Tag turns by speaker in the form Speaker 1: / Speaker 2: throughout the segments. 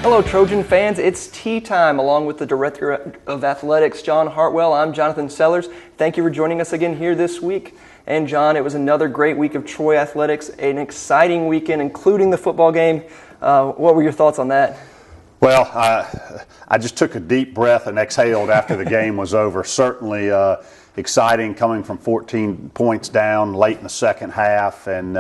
Speaker 1: Hello, Trojan fans. It's tea time along with the Director of Athletics, John Hartwell. I'm Jonathan Sellers. Thank you for joining us again here this week. And John, it was another great week of Troy athletics, an exciting weekend, including the football game. What were your thoughts on that?
Speaker 2: Well, I just took a deep breath and exhaled after the game was over. Certainly exciting coming from 14 points down late in the second half. And,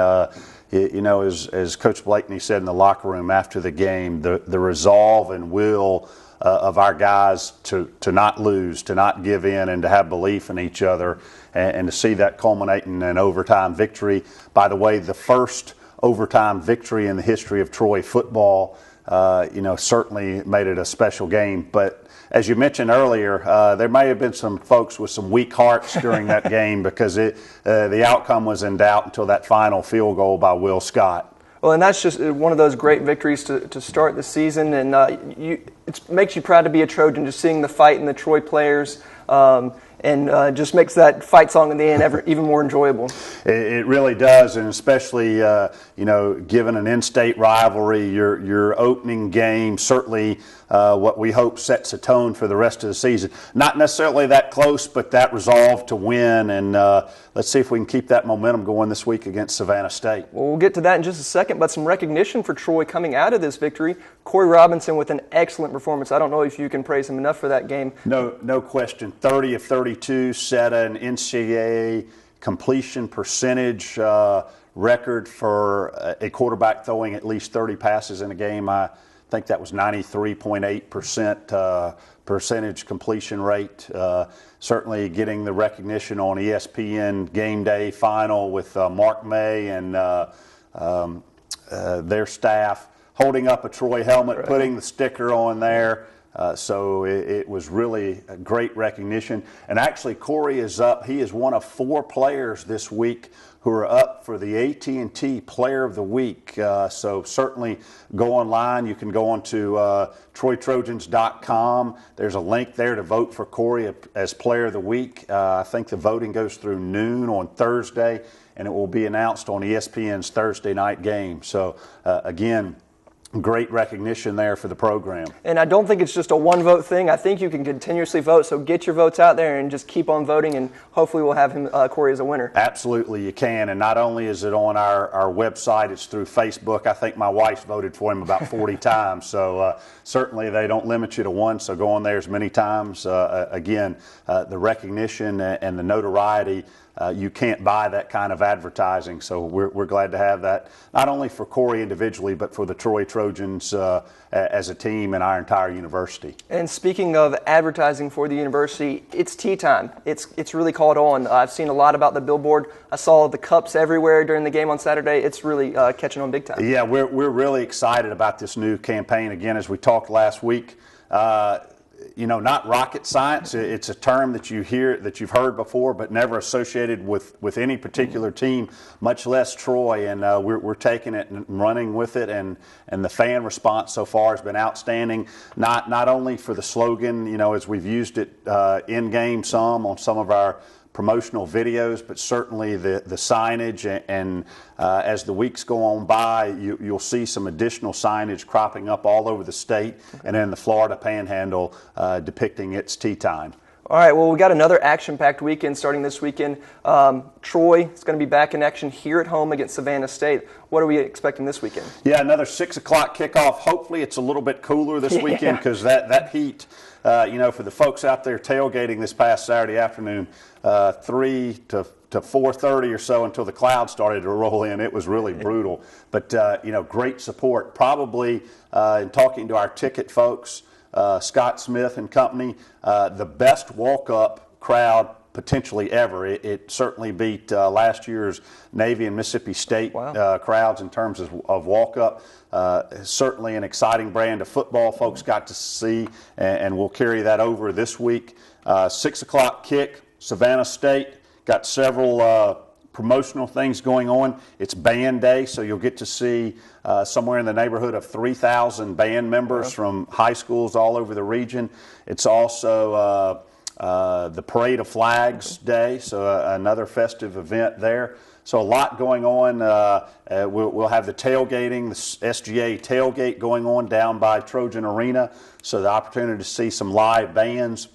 Speaker 2: you know, as Coach Blakeney said in the locker room after the game, the resolve and will of our guys to not lose, to not give in, and to have belief in each other, and to see that culminate in an overtime victory. By the way, the first overtime victory in the history of Troy football. You know, certainly made it a special game. But as you mentioned earlier, there may have been some folks with some weak hearts during that game because the outcome was in doubt until that final field goal by Will Scott.
Speaker 1: Well, and that's just one of those great victories to start the season, and it makes you proud to be a Trojan, just seeing the fight in the Troy players. And just makes that fight song in the end even more enjoyable.
Speaker 2: It really does, and especially you know, given an in-state rivalry, your opening game certainly what we hope sets a tone for the rest of the season. Not necessarily that close, but that resolve to win, and let's see if we can keep that momentum going this week against Savannah State.
Speaker 1: Well, we'll get to that in just a second, but some recognition for Troy coming out of this victory. Corey Robinson with an excellent performance. I don't know if you can praise him enough for that game.
Speaker 2: No question. 30 of 32 set an NCAA completion percentage record for a quarterback throwing at least 30 passes in a game. I think that was 93.8% percentage completion rate. Certainly getting the recognition on ESPN Game Day Final with Mark May and their staff holding up a Troy helmet, right, putting the sticker on there. So it was really a great recognition. And actually, Corey is up. He is one of 4 players this week who are up for the AT&T Player of the Week. So certainly go online. You can go on to TroyTrojans.com. There's a link there to vote for Corey as Player of the Week. I think the voting goes through noon on Thursday, and it will be announced on ESPN's Thursday night game. So again, great recognition there for the program.
Speaker 1: And I don't think it's just a one-vote thing. I think you can continuously vote, so get your votes out there and just keep on voting, and hopefully we'll have him, Corey, as a winner.
Speaker 2: Absolutely, you can. And not only is it on our website, it's through Facebook. I think my wife's voted for him about 40 times, so certainly they don't limit you to one, so go on there as many times. Again, the recognition and the notoriety, you can't buy that kind of advertising, so we're glad to have that, not only for Corey individually, but for the Troy Trojans as a team and our entire university.
Speaker 1: And speaking of advertising for the university, it's tea time. It's really caught on. I've seen a lot about the billboard. I saw the cups everywhere during the game on Saturday. It's really catching on big time.
Speaker 2: Yeah, we're really excited about this new campaign. Again, as we talked last week, you know, not rocket science. It's a term that you hear, that you've heard before, but never associated with any particular team, much less Troy. And we're taking it and running with it, and the fan response so far has been outstanding. Not only for the slogan, you know, as we've used it in game on some of our promotional videos, but certainly the signage, and as the weeks go on by, you'll see some additional signage cropping up all over the state and in the Florida Panhandle depicting It's Tea Time.
Speaker 1: All right, well, we got another action-packed weekend starting this weekend. Troy is going to be back in action here at home against Savannah State. What are we expecting this weekend?
Speaker 2: Yeah, another 6 o'clock kickoff. Hopefully it's a little bit cooler this weekend, because that heat, you know, for the folks out there tailgating this past Saturday afternoon, 3 to 4:30 or so until the clouds started to roll in. It was really brutal. But, you know, great support. Probably in talking to our ticket folks, Scott Smith and company, the best walk-up crowd potentially ever. It certainly beat last year's Navy and Mississippi State crowds in terms of walk-up. Certainly an exciting brand of football folks got to see, and we'll carry that over this week. 6 o'clock kick, Savannah State. Got several promotional things going on. It's band day, so you'll get to see somewhere in the neighborhood of 3,000 band members from high schools all over the region. It's also the Parade of Flags Day, so another festive event there. So a lot going on. We'll have the tailgating, the SGA tailgate going on down by Trojan Arena. So the opportunity to see some live bands.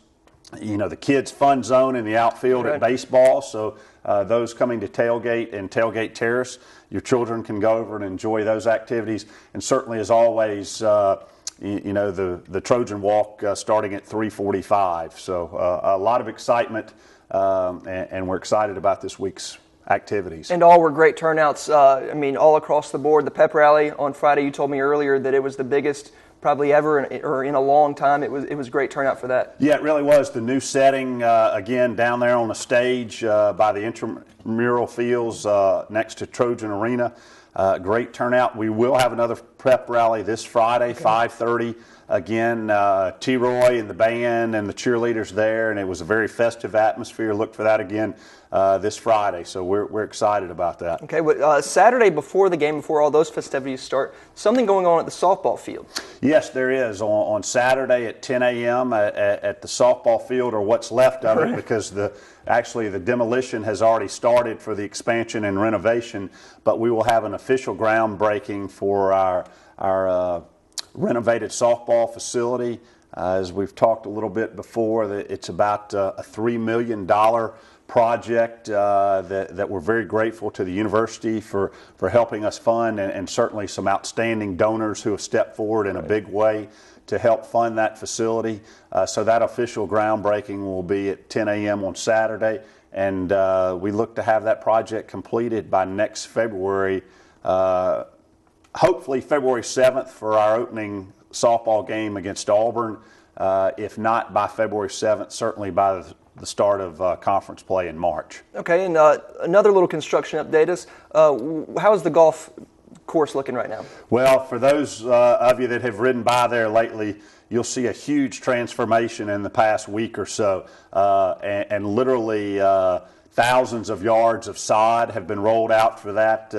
Speaker 2: You know, the kids' fun zone in the outfield at baseball. So those coming to tailgate and tailgate terrace, your children can go over and enjoy those activities. And certainly, as always, you know, the Trojan Walk starting at 3:45. So a lot of excitement, and we're excited about this week's activities.
Speaker 1: And all were great turnouts. I mean, all across the board. The pep rally on Friday, you told me earlier that it was the biggest probably ever or in a long time. It was great turnout for that.
Speaker 2: Yeah, it really was. The new setting, again, down there on the stage by the intramural fields next to Trojan Arena. Great turnout. We will have another prep rally this Friday, 5:30. Again, T-Roy and the band and the cheerleaders there, and it was a very festive atmosphere. Look for that again this Friday, so we're excited about that.
Speaker 1: Okay, but Saturday before the game, before all those festivities start, something going on at the softball field.
Speaker 2: Yes, there is. On Saturday at 10 a.m. At the softball field, or what's left of it, because actually the demolition has already started for the expansion and renovation, but we will have an official groundbreaking for our renovated softball facility. As we've talked a little bit before, it's about a $3 million project that we're very grateful to the university for helping us fund, and certainly some outstanding donors who have stepped forward in a big way to help fund that facility. So that official groundbreaking will be at 10 a.m. on Saturday, and we look to have that project completed by next February, hopefully February 7th for our opening softball game against Auburn. If not by February 7th, certainly by the start of conference play in March.
Speaker 1: Okay, and another little construction update is, how is the golf course looking right now?
Speaker 2: Well, for those of you that have ridden by there lately, you'll see a huge transformation in the past week or so, and literally thousands of yards of sod have been rolled out for that.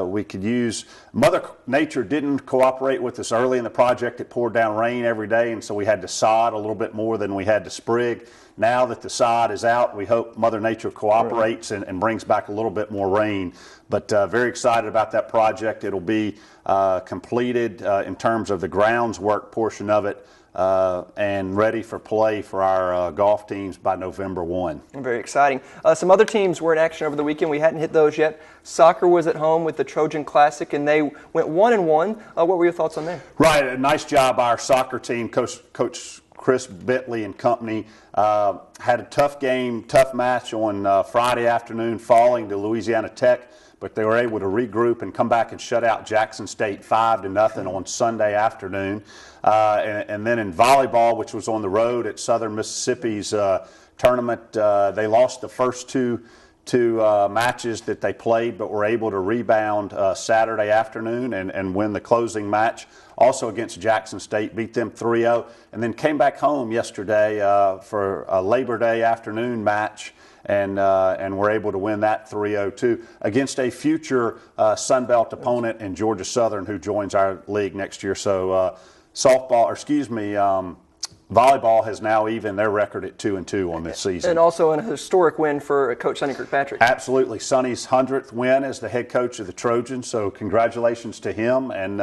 Speaker 2: We could use, Mother Nature didn't cooperate with us early in the project. It poured down rain every day, and so we had to sod a little bit more than we had to sprig. Now that the sod is out, we hope Mother Nature cooperates and brings back a little bit more rain. But very excited about that project. It'll be completed in terms of the grounds work portion of it, and ready for play for our golf teams by November 1.
Speaker 1: Very exciting. Some other teams were in action over the weekend. We hadn't hit those yet. Soccer was at home with the Trojan Classic, and they went 1-1. What were your thoughts on that?
Speaker 2: Right. A nice job by our soccer team. Coach Chris Bentley and company had a tough game, tough match on Friday afternoon, falling to Louisiana Tech, but they were able to regroup and come back and shut out Jackson State 5-0 on Sunday afternoon. And then in volleyball, which was on the road at Southern Mississippi's tournament, they lost the first two matches that they played, but were able to rebound Saturday afternoon and win the closing match. Also against Jackson State, beat them 3-0, and then came back home yesterday for a Labor Day afternoon match, and were able to win that 3-0 too against a future Sun Belt opponent in Georgia Southern, who joins our league next year. So volleyball has now evened their record at 2-2 on this season.
Speaker 1: And also a historic win for Coach Sonny Kirkpatrick.
Speaker 2: Absolutely. Sonny's 100th win as the head coach of the Trojans, so congratulations to him, and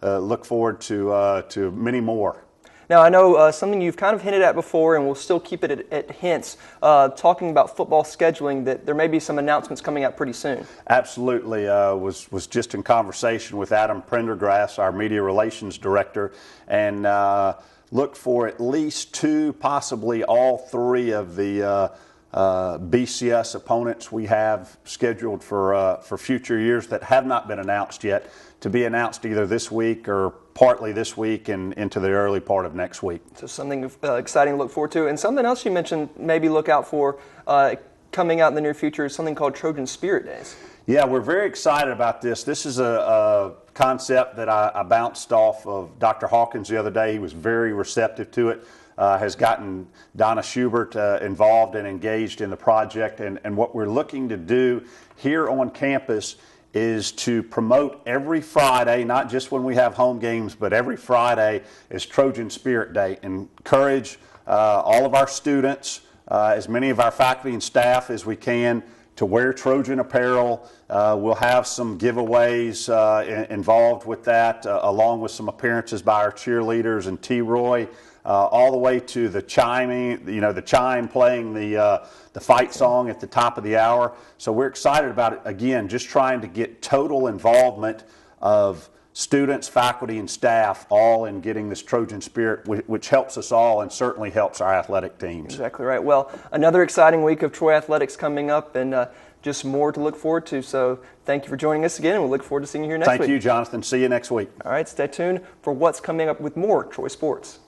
Speaker 2: look forward to many more.
Speaker 1: Now, I know something you've kind of hinted at before, and we'll still keep it at hints, talking about football scheduling, that there may be some announcements coming out pretty soon.
Speaker 2: Absolutely. Was just in conversation with Adam Prendergrass, our media relations director, and look for at least 2, possibly all 3 of the BCS opponents we have scheduled for future years that have not been announced yet, to be announced either this week or partly this week and into the early part of next week.
Speaker 1: So something exciting to look forward to. And something else you mentioned maybe look out for coming out in the near future is something called Trojan Spirit Days.
Speaker 2: Yeah, we're very excited about this. This is a concept that I bounced off of Dr. Hawkins the other day. He was very receptive to it. Has gotten Donna Schubert involved and engaged in the project. And what we're looking to do here on campus is to promote every Friday, not just when we have home games, but every Friday is Trojan Spirit Day. Encourage all of our students, as many of our faculty and staff as we can, to wear Trojan apparel. We'll have some giveaways involved with that, along with some appearances by our cheerleaders and T-Roy, all the way to the chiming, the chime playing the fight song at the top of the hour. So we're excited about it. Again, just trying to get total involvement of students, faculty, and staff all in getting this Trojan spirit, which helps us all and certainly helps our athletic teams.
Speaker 1: Exactly right. Well, another exciting week of Troy athletics coming up, and just more to look forward to. So thank you for joining us again, and we look forward to seeing you here next week.
Speaker 2: Thank you, Jonathan. See you next week.
Speaker 1: All right, stay tuned for what's coming up with more Troy sports.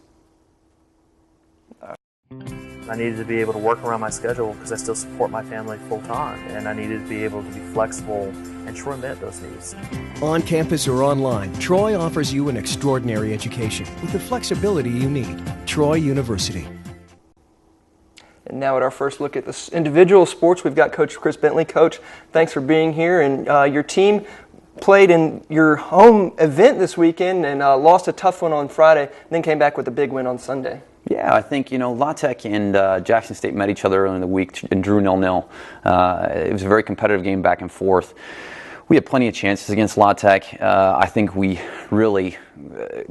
Speaker 3: I needed to be able to work around my schedule because I still support my family full time, and I needed to be able to be flexible, and Troy met those needs.
Speaker 4: On campus or online, Troy offers you an extraordinary education with the flexibility you need. Troy University.
Speaker 1: And now at our first look at the individual sports, we've got Coach Chris Bentley. Coach, thanks for being here. And your team played in your home event this weekend and lost a tough one on Friday, and then came back with a big win on Sunday.
Speaker 5: Yeah, I think, La Tech and Jackson State met each other early in the week and drew 0-0. It was a very competitive game back and forth. We had plenty of chances against La Tech. I think we really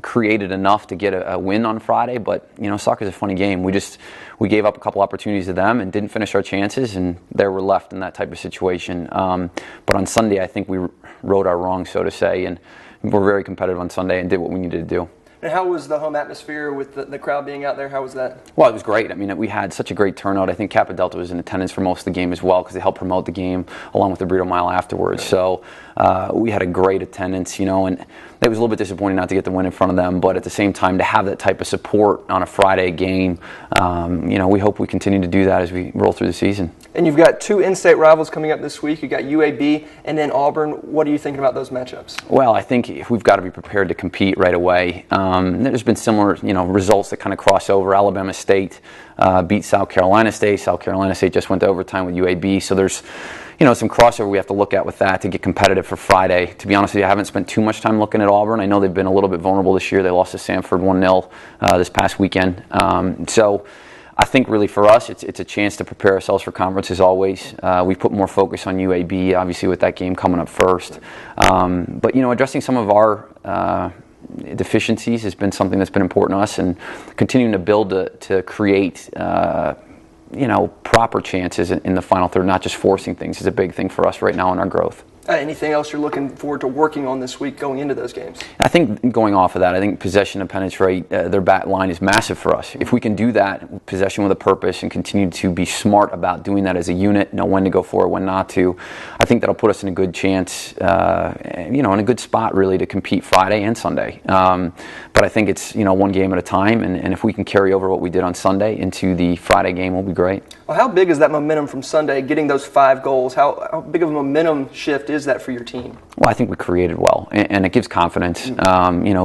Speaker 5: created enough to get a win on Friday, but, soccer's a funny game. We gave up a couple opportunities to them and didn't finish our chances, and there we're left in that type of situation. But on Sunday, I think we rode our wrongs, so to say, and we're very competitive on Sunday and did what we needed to do.
Speaker 1: And how was the home atmosphere with the crowd being out there? How was that?
Speaker 5: Well, it was great. I mean, we had such a great turnout. I think Kappa Delta was in attendance for most of the game as well because they helped promote the game along with the Burrito Mile afterwards. So we had a great attendance, and it was a little bit disappointing not to get the win in front of them, but at the same time to have that type of support on a Friday game, we hope we continue to do that as we roll through the season.
Speaker 1: And you've got two in-state rivals coming up this week. You've got UAB and then Auburn. What are you thinking about those matchups?
Speaker 5: Well, I think we've got to be prepared to compete right away. There's been similar, results that kind of cross over. Alabama State beat South Carolina State. South Carolina State just went to overtime with UAB. So there's, some crossover we have to look at with that to get competitive for Friday. To be honest with you, I haven't spent too much time looking at Auburn. I know they've been a little bit vulnerable this year. They lost to Samford 1-0 this past weekend. So I think really for us, it's a chance to prepare ourselves for conference as always. We put more focus on UAB, obviously with that game coming up first. But, addressing some of our deficiencies has been something that's been important to us, and continuing to build to create proper chances in the final third, not just forcing things, is a big thing for us right now in our growth.
Speaker 1: Anything else you're looking forward to working on this week going into those games?
Speaker 5: I think going off of that, I think possession and penetrate, their back line is massive for us. If we can do that, possession with a purpose, and continue to be smart about doing that as a unit, know when to go for it, when not to, I think that'll put us in a good chance, in a good spot really to compete Friday and Sunday. But I think it's, one game at a time, and if we can carry over what we did on Sunday into the Friday game, we'll be great.
Speaker 1: Well, how big is that momentum from Sunday, getting those 5 goals? How big of a momentum shift is that for your team?
Speaker 5: Well, I think we created well, and it gives confidence.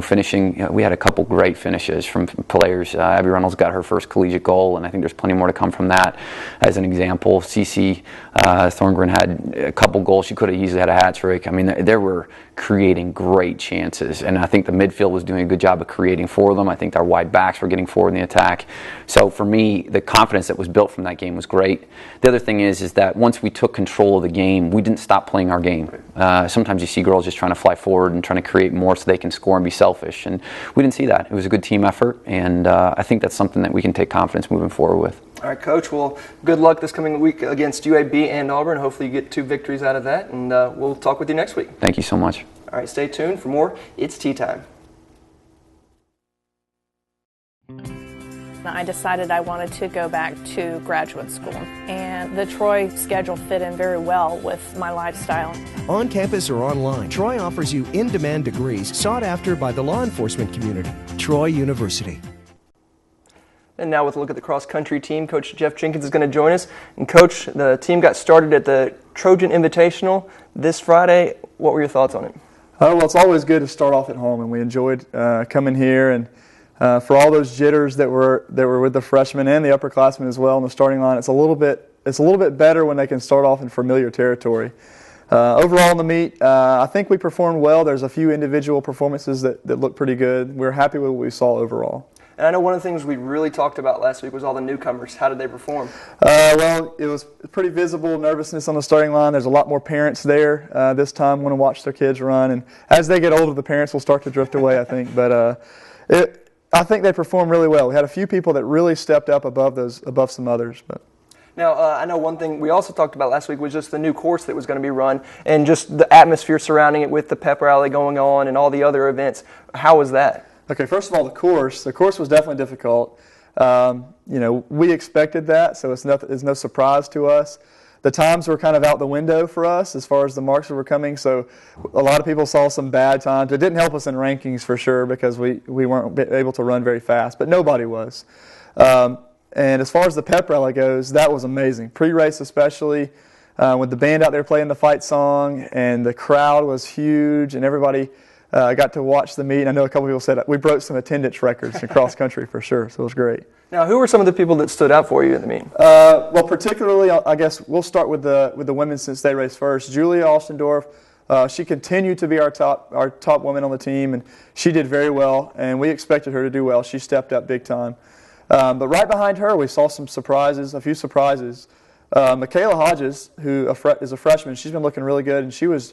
Speaker 5: Finishing, we had a couple great finishes from players. Abby Reynolds got her first collegiate goal, and I think there's plenty more to come from that. As an example, Cece Thorngren had a couple goals. She could have easily had a hat trick. I mean, they were creating great chances, and I think the midfield was doing a good job of creating for them. I think our wide backs were getting forward in the attack. So for me, the confidence that was built from that game was great. The other thing is that once we took control of the game, we didn't stop playing our game. Sometimes you see girls just trying to fly forward and trying to create more so they can score and be selfish, and we didn't see that. It was a good team effort, and I think that's something that we can take confidence moving forward with.
Speaker 1: All right, Coach. Well, good luck this coming week against UAB and Auburn. Hopefully you get 2 victories out of that, and we'll talk with you next week.
Speaker 5: Thank you so much.
Speaker 1: All right, stay tuned for more. It's tea time.
Speaker 6: I decided I wanted to go back to graduate school, and the Troy schedule fit in very well with my lifestyle.
Speaker 4: On campus or online, Troy offers you in-demand degrees sought after by the law enforcement community. Troy University.
Speaker 1: And now with a look at the cross-country team, Coach Jeff Jenkins is going to join us. And Coach, the team got started at the Trojan Invitational this Friday. What were your thoughts on it?
Speaker 7: Well, it's always good to start off at home, and we enjoyed coming here. And for all those jitters that were with the freshmen and the upperclassmen as well in the starting line, it's a little bit better when they can start off in familiar territory. Overall in the meet, I think we performed well. There's a few individual performances that look pretty good. We're happy with what we saw overall.
Speaker 1: And I know one of the things we really talked about last week was all the newcomers. How did they perform?
Speaker 7: Well, it was pretty visible nervousness on the starting line. There's a lot more parents there this time want to watch their kids run. And as they get older, the parents will start to drift away, I think. But I think they performed really well. We had a few people that really stepped up above some others. But.
Speaker 1: Now, I know one thing we also talked about last week was just the new course that was going to be run and just the atmosphere surrounding it with the pep rally going on and all the other events. How was that?
Speaker 7: Okay, first of all, the course was definitely difficult. We expected that, so it's no surprise to us. The times were kind of out the window for us as far as the marks that were coming, so a lot of people saw some bad times. It didn't help us in rankings for sure because we weren't able to run very fast, but nobody was. And as far as the pep rally goes, that was amazing. Pre-race especially, with the band out there playing the fight song, and the crowd was huge, and everybody got to watch the meet. I know a couple people said we broke some attendance records in cross country for sure, so it was great.
Speaker 1: Now, who were some of the people that stood out for you in the meet?
Speaker 7: Well, particularly, I guess we'll start with the women since they raced first. Julia Ostendorf, she continued to be our top woman on the team, and she did very well, and we expected her to do well. She stepped up big time. But right behind her, we saw a few surprises. Michaela Hodges, who is a freshman, she's been looking really good, and she was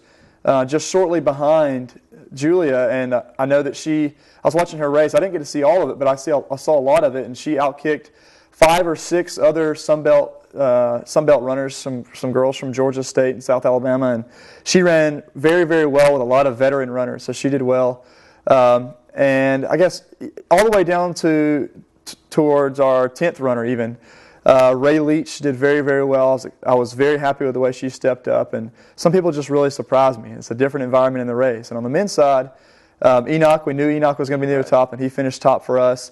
Speaker 7: just shortly behind Julia. And I know that I was watching her race. I didn't get to see all of it, but I saw a lot of it, and she outkicked 5 or 6 other Sunbelt runners, some girls from Georgia State and South Alabama, and she ran very, very well with a lot of veteran runners, so she did well. And I guess all the way down towards our 10th runner even. Ray Leach did very, very well. I was very happy with the way she stepped up, and some people just really surprised me. It's a different environment in the race. And on the men's side, Enoch, we knew Enoch was going to be near the top, and he finished top for us.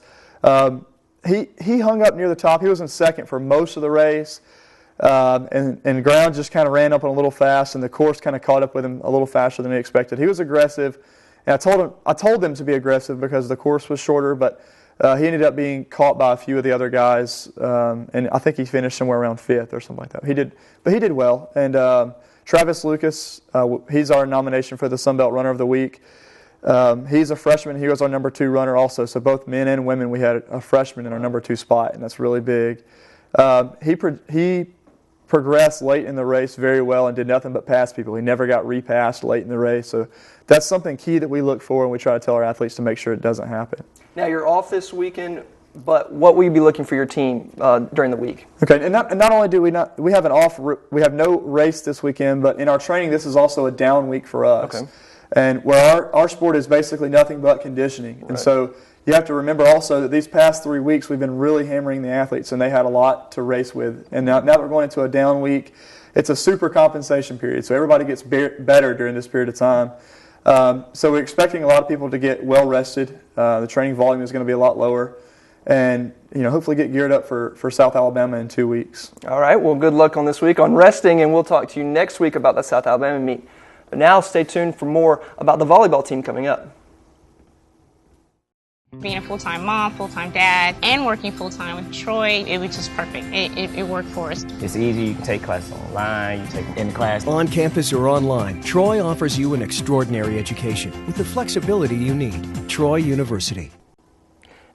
Speaker 7: He hung up near the top. He was in second for most of the race, and ground just kind of ran up a little fast, and the course kind of caught up with him a little faster than he expected. He was aggressive, and I told them to be aggressive because the course was shorter, but he ended up being caught by a few of the other guys, and I think he finished somewhere around 5th or something like that. He did well. And Travis Lucas, he's our nomination for the Sunbelt Runner of the Week. He's a freshman. He was our number 2 runner also. So both men and women, we had a freshman in our number 2 spot, and that's really big. He progressed late in the race very well and did nothing but pass people. He never got repassed late in the race. So that's something key that we look for, and we try to tell our athletes to make sure it doesn't happen.
Speaker 1: Now, you're off this weekend, but what will you be looking for your team during the week?
Speaker 7: Okay, and not only do we have we have no race this weekend, but in our training, this is also a down week for us.
Speaker 1: Okay.
Speaker 7: And where our sport is basically nothing but conditioning. Right. And so you have to remember also that these past 3 weeks we've been really hammering the athletes, and they had a lot to race with. And now that we're going into a down week, it's a super compensation period. So everybody gets better during this period of time. So we're expecting a lot of people to get well rested. The training volume is going to be a lot lower, and hopefully get geared up for South Alabama in 2 weeks.
Speaker 1: All right. Well, good luck on this week on resting, and we'll talk to you next week about the South Alabama meet. But now, stay tuned for more about the volleyball team coming up.
Speaker 8: Being a full-time mom, full-time dad, and working full-time with Troy, it was just perfect. It worked for us.
Speaker 9: It's easy. You can take classes online, you take in class.
Speaker 4: On campus or online, Troy offers you an extraordinary education with the flexibility you need. Troy University.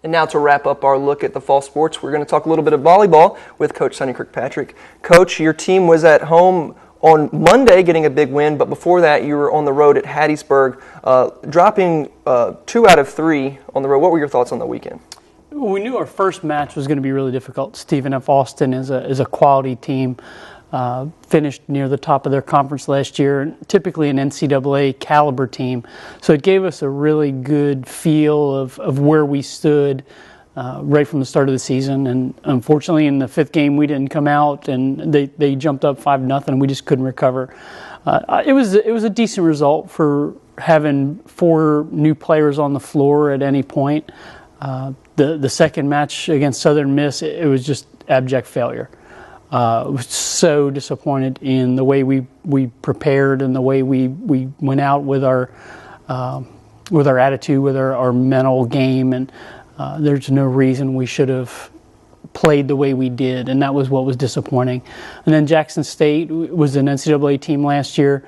Speaker 1: And now to wrap up our look at the fall sports, we're going to talk a little bit of volleyball with Coach Sonny Kirkpatrick. Coach, your team was at home on Monday getting a big win, but before that you were on the road at Hattiesburg, dropping 2 out of 3 on the road. What were your thoughts on the weekend?
Speaker 10: Well, we knew our first match was going to be really difficult. Stephen F. Austin is a quality team, finished near the top of their conference last year, typically an NCAA caliber team. So it gave us a really good feel of where we stood right from the start of the season. And unfortunately, in the 5th game, we didn't come out, and they jumped up 5-0, and we just couldn't recover. It was a decent result for having 4 new players on the floor at any point. The second match against Southern Miss, it was just abject failure. I was so disappointed in the way we prepared and the way we went out with our attitude, with our mental game, and there's no reason we should have played the way we did, and that was what was disappointing. And then Jackson State was an NCAA team last year.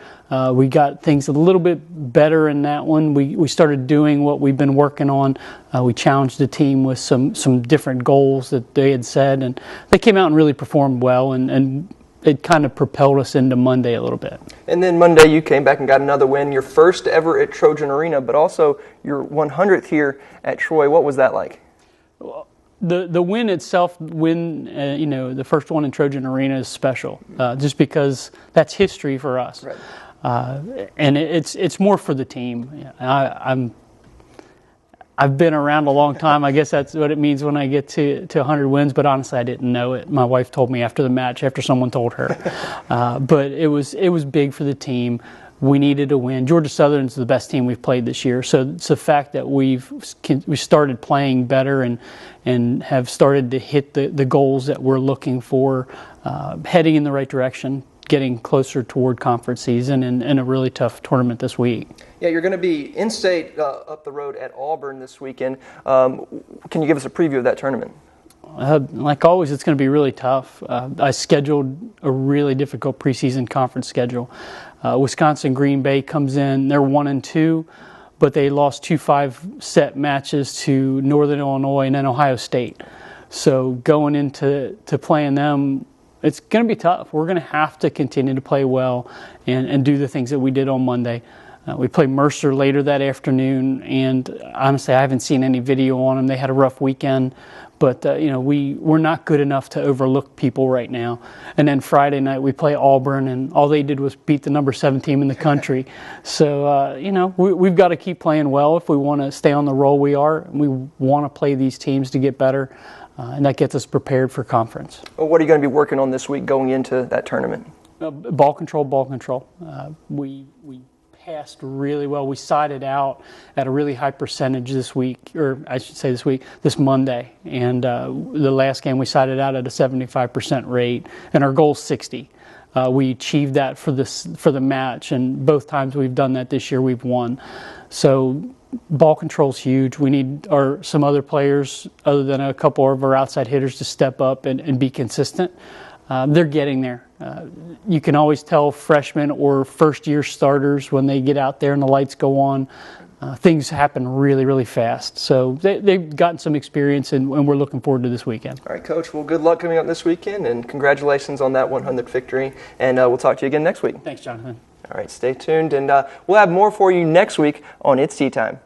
Speaker 10: We got things a little bit better in that one. We started doing what we've been working on. We challenged the team with some different goals that they had said, and they came out and really performed well, and it kind of propelled us into Monday a little bit.
Speaker 1: And then Monday you came back and got another win, your first ever at Trojan Arena, but also your 100th here at Troy. What was that like?
Speaker 10: Well, the win itself, the first one in Trojan Arena is special, just because that's history for us.
Speaker 1: Right.
Speaker 10: And it's more for the team. I've been around a long time. I guess that's what it means when I get to 100 wins, but honestly, I didn't know it. My wife told me after the match, after someone told her. But it was big for the team. We needed a win. Georgia Southern's the best team we've played this year, so it's the fact that we started playing better and have started to hit the goals that we're looking for, heading in the right direction, getting closer toward conference season and a really tough tournament this week.
Speaker 1: Yeah, you're going to be in-state up the road at Auburn this weekend. Can you give us a preview of that tournament?
Speaker 10: Like always, it's going to be really tough. I scheduled a really difficult preseason conference schedule. Wisconsin Green Bay comes in, they're 1-2, but they lost 2 5-set matches to Northern Illinois and then Ohio State. So going into playing them, it's going to be tough. We're going to have to continue to play well and do the things that we did on Monday. We play Mercer later that afternoon, and honestly, I haven't seen any video on them. They had a rough weekend, but we're not good enough to overlook people right now. And then Friday night we play Auburn, and all they did was beat the number 7 team in the country. So we've got to keep playing well if we want to stay on the roll we are. We want to play these teams to get better, and that gets us prepared for conference.
Speaker 1: Well, what are you going to be working on this week going into that tournament?
Speaker 10: Ball control. We passed really well. We sided out at a really high percentage this Monday. And the last game we sided out at a 75% rate, and our goal's 60. We achieved that for the match, and both times we've done that this year we've won. So ball control's huge. We need some other players other than a couple of our outside hitters to step up and be consistent. They're getting there. You can always tell freshmen or first-year starters when they get out there and the lights go on, things happen really, really fast. So they've gotten some experience, and we're looking forward to this weekend.
Speaker 1: All right, Coach. Well, good luck coming up this weekend, and congratulations on that 100th victory. And we'll talk to you again next week.
Speaker 10: Thanks, Jonathan.
Speaker 1: All right, stay tuned, and we'll have more for you next week on It's Tea Time.